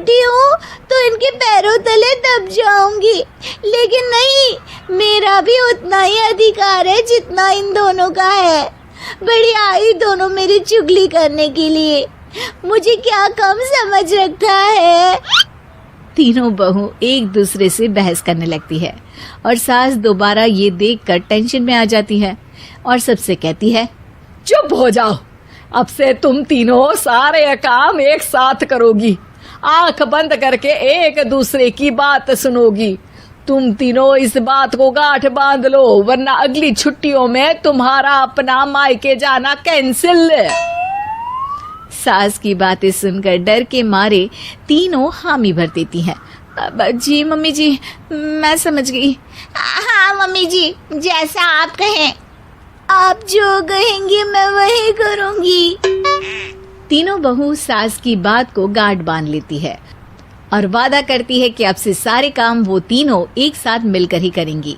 छोटी हूँ तो इनके पैरों तले दब जाऊंगी, लेकिन नहीं, मेरा भी उतना ही अधिकार है जितना इन दोनों का है। बढ़िया आई दोनों मेरी चुगली करने के लिए, मुझे क्या कम समझ रखा है। तीनों बहू एक दूसरे से बहस करने लगती है और सास दोबारा ये देखकर टेंशन में आ जाती है और सबसे कहती है, चुप हो जाओ, अब से तुम तीनों सारे काम एक साथ करोगी, आंख बंद करके एक दूसरे की बात सुनोगी। तुम तीनों इस बात को गांठ बांध लो, वरना अगली छुट्टियों में तुम्हारा अपना मायके जाना कैंसिल। सास की बातें सुनकर डर के मारे तीनों हामी भर देती हैं। जी मम्मी जी, मैं समझ गई। हाँ मम्मी जी, जैसा आप कहें, आप जो कहेंगी मैं वही करूंगी। तीनों बहू सास की बात को गांठ बांध लेती है और वादा करती है कि अब से सारे काम वो तीनों एक साथ मिलकर ही करेंगी।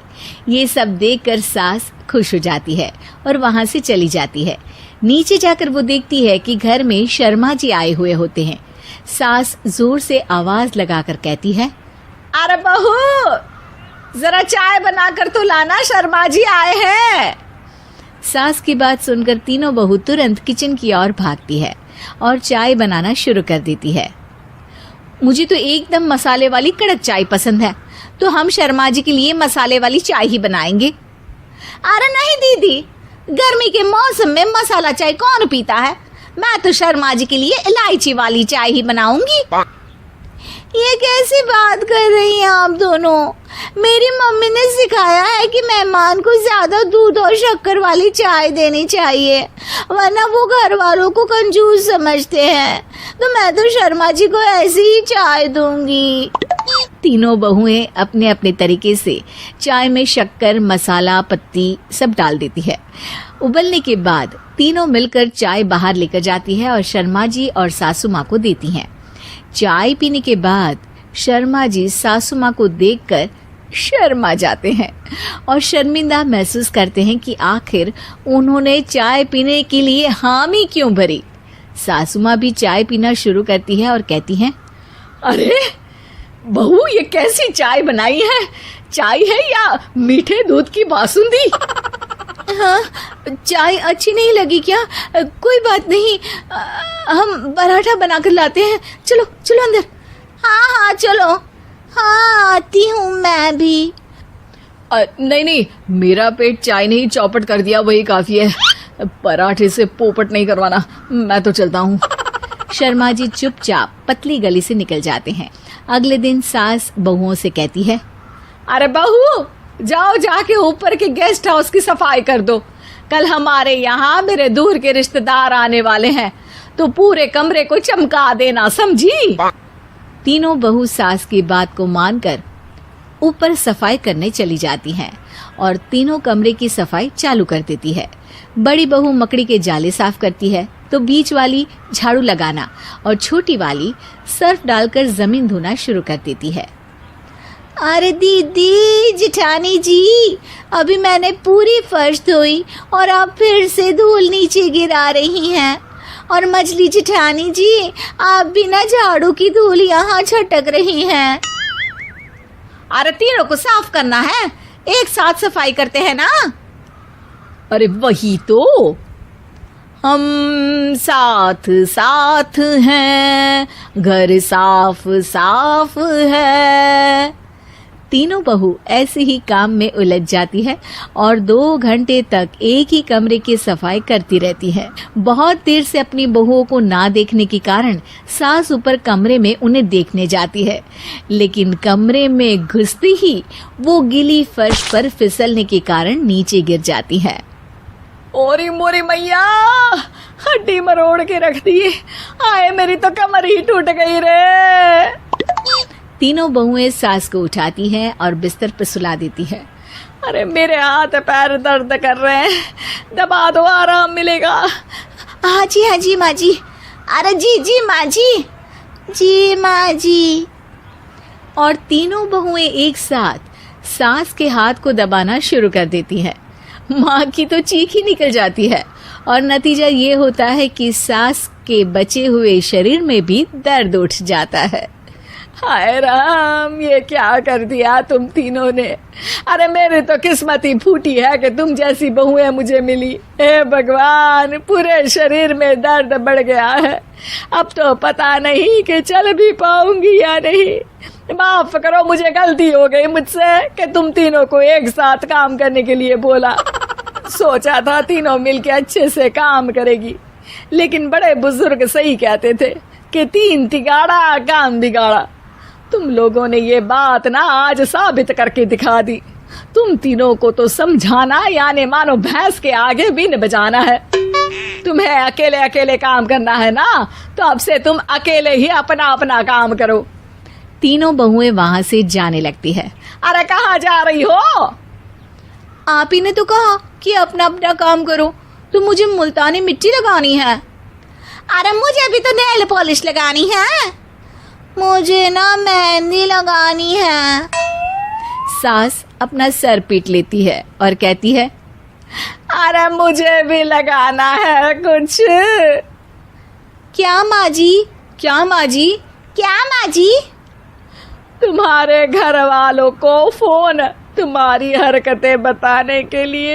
ये सब देखकर सास खुश हो जाती है और वहाँ से चली जाती है। नीचे जाकर वो देखती है कि घर में शर्मा जी आए हुए होते हैं। सास जोर से आवाज लगाकर कहती है, अरे बहू, जरा चाय बनाकर तो लाना, शर्मा जी आए हैं। सास की बात सुनकर तीनों बहू तुरंत किचन की ओर भागती है और चाय बनाना शुरू कर देती है। मुझे तो एकदम मसाले वाली कड़क चाय पसंद है, तो हम शर्मा जी के लिए मसाले वाली चाय ही बनाएंगे। अरे नहीं दीदी, गर्मी के मौसम में मसाला चाय कौन पीता है? मैं तो शर्मा जी के लिए इलायची वाली चाय ही बनाऊंगी। ये कैसी बात कर रही हैं आप दोनों? मेरी मम्मी ने सिखाया है कि मेहमान को ज्यादा दूध और शक्कर वाली चाय देनी चाहिए, वरना वो घर वालों को कंजूस समझते हैं। तो मैं तो शर्मा जी को ऐसी ही चाय दूंगी। तीनों बहुएं अपने अपने तरीके से चाय में शक्कर, मसाला, पत्ती सब डाल देती है। उबलने के बाद तीनों मिलकर चाय बाहर लेकर जाती है और शर्मा जी और सासू माँ को देती हैं। चाय पीने के बाद शर्मा जी सासू माँ को देखकर शर्मा जाते हैं और शर्मिंदा महसूस करते हैं कि आखिर उन्होंने चाय पीने के लिए हामी क्यों भरी। सासू माँ भी चाय पीना शुरू करती है और कहती हैं, अरे बहू, ये कैसी चाय बनाई है? चाय है या मीठे दूध की बासुंदी? हाँ, चाय अच्छी नहीं लगी क्या? कोई बात नहीं, हम पराठा बनाकर लाते हैं। चलो चलो अंदर। हाँ हाँ चलो। हाँ आती हूँ मैं भी। नहीं नहीं, मेरा पेट चाय ने ही चौपट कर दिया, वही काफी है। पराठे से पोपट नहीं करवाना, मैं तो चलता हूँ। शर्मा जी चुपचाप पतली गली से निकल जाते हैं। अगले दिन सास बहुओं से कहती है, अरे बहू, जाओ जाके ऊपर के गेस्ट हाउस की सफाई कर दो। कल हमारे यहाँ मेरे दूर के रिश्तेदार आने वाले हैं, तो पूरे कमरे को चमका देना, समझी? तीनों बहू सास की बात को मानकर ऊपर सफाई करने चली जाती हैं और तीनों कमरे की सफाई चालू कर देती है। बड़ी बहू मकड़ी के जाले साफ करती है, तो बीच वाली झाड़ू लगाना और छोटी वाली सर्फ डालकर जमीन धोना शुरू कर देती है। अरे दीदी, जेठानी जी, अभी मैंने पूरी फर्श धोई और आप फिर से धूल नीचे गिरा रही हैं। और मछली जेठानी जी, आप बिना झाड़ू की धूल यहाँ छटक रही हैं। अरे तीनों को साफ करना है, एक साथ सफाई करते हैं ना। अरे वही तो, हम साथ साथ हैं, घर साफ साफ है। तीनों बहू ऐसे ही काम में उलझ जाती है और 2 घंटे तक एक ही कमरे की सफाई करती रहती है। बहुत देर से अपनी बहुओं को ना देखने के कारण सास ऊपर कमरे में उन्हें देखने जाती है, लेकिन कमरे में घुसती ही वो गीली फर्श पर फिसलने के कारण नीचे गिर जाती है। ओरी मोरी मैया, हड्डी मरोड़ के रख दी। आए, मेरी तो कमर ही टूट गई रे। तीनों बहुएं सास को उठाती हैं और बिस्तर पर सुला देती है। अरे मेरे हाथ पैर दर्द कर रहे हैं, दबा दो, आराम मिलेगा। हाँ जी माँ जी। अरे जी माँ जी, जी माँ जी। और तीनों बहुएं एक साथ सास के हाथ को दबाना शुरू कर देती हैं। माँ की तो चीख ही निकल जाती है और नतीजा ये होता है कि सास के बचे हुए शरीर में भी दर्द उठ जाता है। हाय राम, ये क्या कर दिया तुम तीनों ने। अरे मेरी तो किस्मत ही फूटी है कि तुम जैसी बहुएं मुझे मिली। हे भगवान, पूरे शरीर में दर्द बढ़ गया है। अब तो पता नहीं कि चल भी पाऊंगी या नहीं। माफ करो, मुझे गलती हो गई मुझसे कि तुम तीनों को एक साथ काम करने के लिए बोला। सोचा था तीनों मिलके अच्छे से काम करेगी, लेकिन बड़े बुजुर्ग सही कहते थे कि 3 तिगाड़ा काम बिगाड़ा। तुम लोगों ने ये बात ना आज साबित करके दिखा दी। तुम तीनों को तो समझाना यानी मानो भैंस के आगे बीन बजाना है। तुम्हें अकेले अकेले काम करना है ना, तो अब से तुम अकेले ही अपना अपना काम करो। तीनों बहुएं वहां से जाने लगती है। अरे कहाँ जा रही हो? आप ही ने तो कहा कि अपना अपना काम करो, तो मुझे मुल्तानी मिट्टी लगानी है। अरे मुझे भी तो नेल पॉलिश लगानी है। मुझे ना मेहंदी लगानी है। सास अपना सर पीट लेती है और कहती है, अरे मुझे भी लगाना है कुछ। क्या माँ जी? क्या माँ जी? क्या माँ जी? तुम्हारे घर वालों को फोन तुम्हारी हरकतें बताने के लिए।